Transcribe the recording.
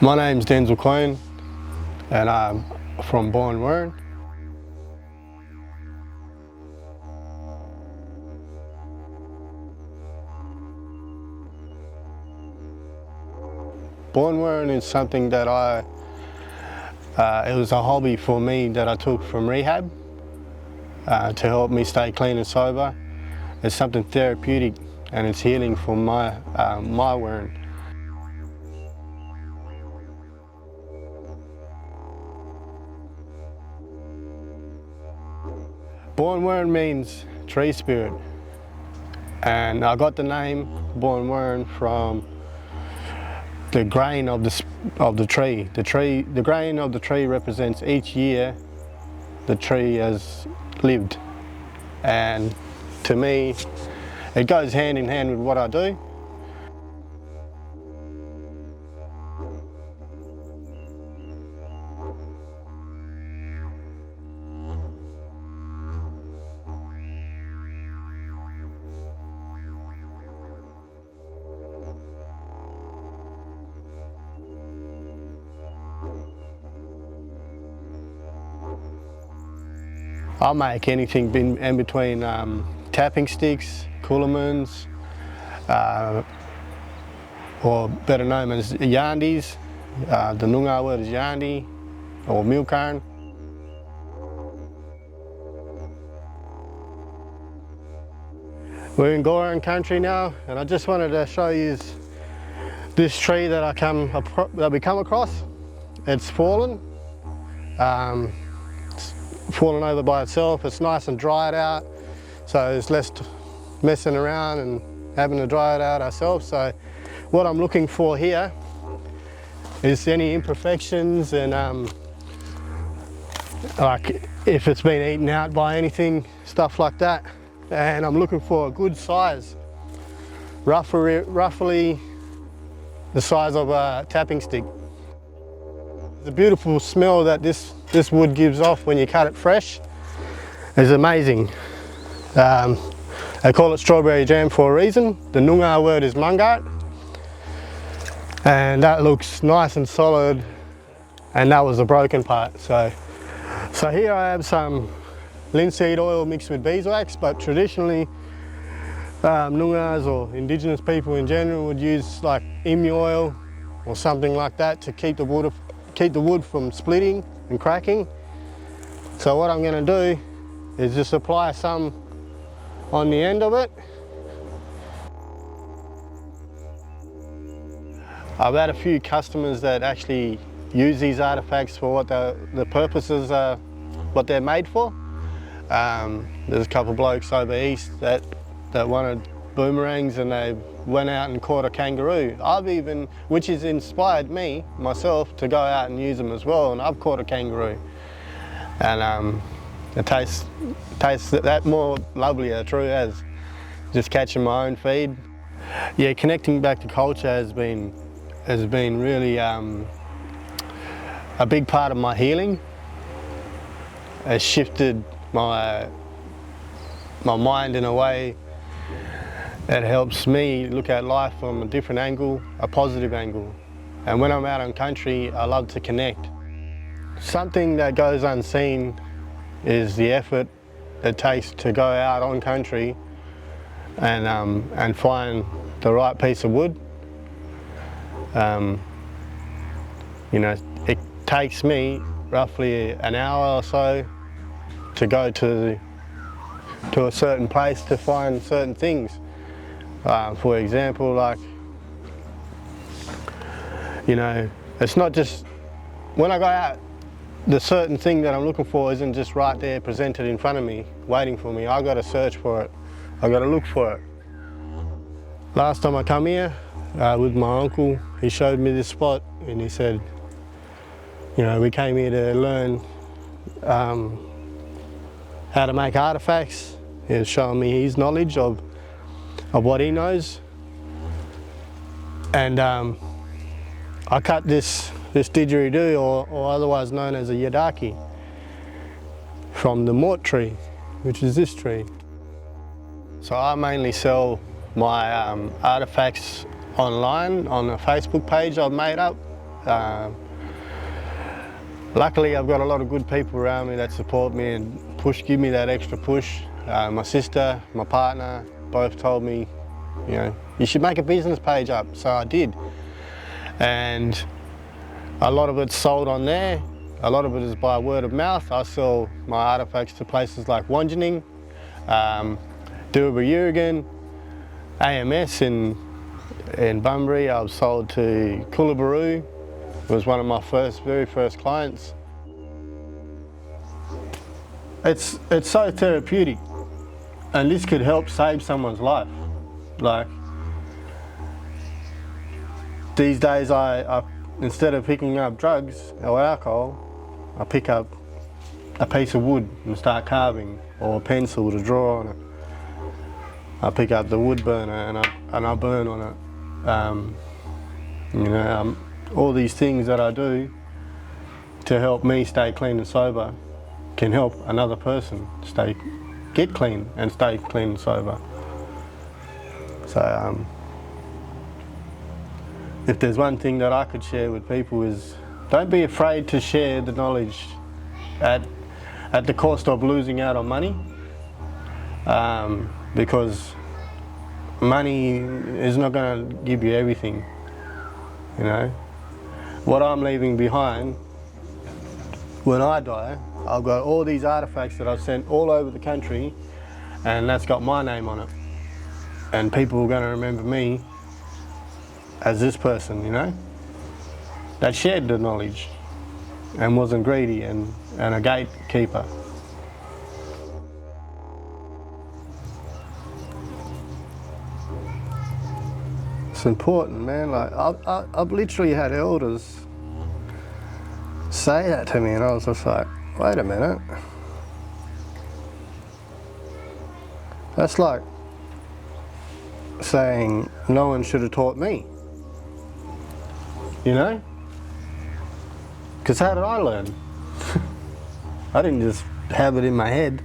My name's Denzel Coyne and I'm from Boorn Wirn. Boorn Wirn is something that it was a hobby for me that I took from rehab to help me stay clean and sober. It's something therapeutic and it's healing for my Wirn. Boorn Wirn means tree spirit, and I got the name Boorn Wirn from the grain of the tree. The grain of the tree represents each year the tree has lived, and to me it goes hand in hand with what I do. I make anything in between tapping sticks, coolamans, or better known as yandis. The Noongar word is yandi, or milkarn. We're in Goreng Country now, and I just wanted to show you this tree that we come across. It's fallen. Fallen over by itself. It's nice and dried out, so there's less messing around and having to dry it out ourselves. So what I'm looking for here is any imperfections and like if it's been eaten out by anything, stuff like that. And I'm looking for a good size, roughly the size of a tapping stick. The beautiful smell that this wood gives off when you cut it fresh is amazing. They call it strawberry jam for a reason. The Noongar word is mungat, and that looks nice and solid, and that was the broken part. So here I have some linseed oil mixed with beeswax, but traditionally Noongars or Indigenous people in general would use like emu oil or something like that to keep the wood from splitting and cracking. So what I'm going to do is just apply some on the end of it. I've had a few customers that actually use these artifacts for what the purposes are, what they're made for. There's a couple of blokes over east that wanted boomerangs, and they went out and caught a kangaroo. Which has inspired me, myself, to go out and use them as well, and I've caught a kangaroo. And it tastes that more lovelier, true as, just catching my own feed. Yeah, connecting back to culture has been really a big part of my healing. It's shifted my mind in a way that helps me look at life from a different angle, a positive angle. And when I'm out on country, I love to connect. Something that goes unseen is the effort it takes to go out on country and find the right piece of wood. You know, it takes me roughly an hour or so to go to a certain place to find certain things. For example, like, you know, it's not just, when I go out, the certain thing that I'm looking for isn't just right there presented in front of me, waiting for me. I got to search for it. I got to look for it. Last time I come here with my uncle, he showed me this spot and he said, you know, we came here to learn how to make artifacts. He was showing me his knowledge of what he knows, and I cut this didgeridoo, or otherwise known as a yadaki, from the mort tree, which is this tree. So I mainly sell my artifacts online on a Facebook page I've made up. Luckily, I've got a lot of good people around me that support me and give me that extra push. My sister, my partner, both told me, you know, you should make a business page up. So I did. And a lot of it's sold on there. A lot of it is by word of mouth. I sell my artifacts to places like Wangening, Yurigan, AMS in Bunbury. I've sold to Coolaboo. It was one of my very first clients. It's so therapeutic, and this could help save someone's life. Like these days, I instead of picking up drugs or alcohol, I pick up a piece of wood and start carving, or a pencil to draw on it. I pick up the wood burner and I burn on it. You know, all these things that I do to help me stay clean and sober can help another person get clean and stay clean and sober. So if there's one thing that I could share with people is don't be afraid to share the knowledge at the cost of losing out on money, because money is not going to give you everything, you know. What I'm leaving behind when I die, I've got all these artifacts that I've sent all over the country, and that's got my name on it. And people are going to remember me as this person, you know, that shared the knowledge and wasn't greedy and a gatekeeper. It's important, man. Like I've literally had elders say that to me, and I was just like, wait a minute. That's like saying no one should have taught me, you know? Because how did I learn? I didn't just have it in my head.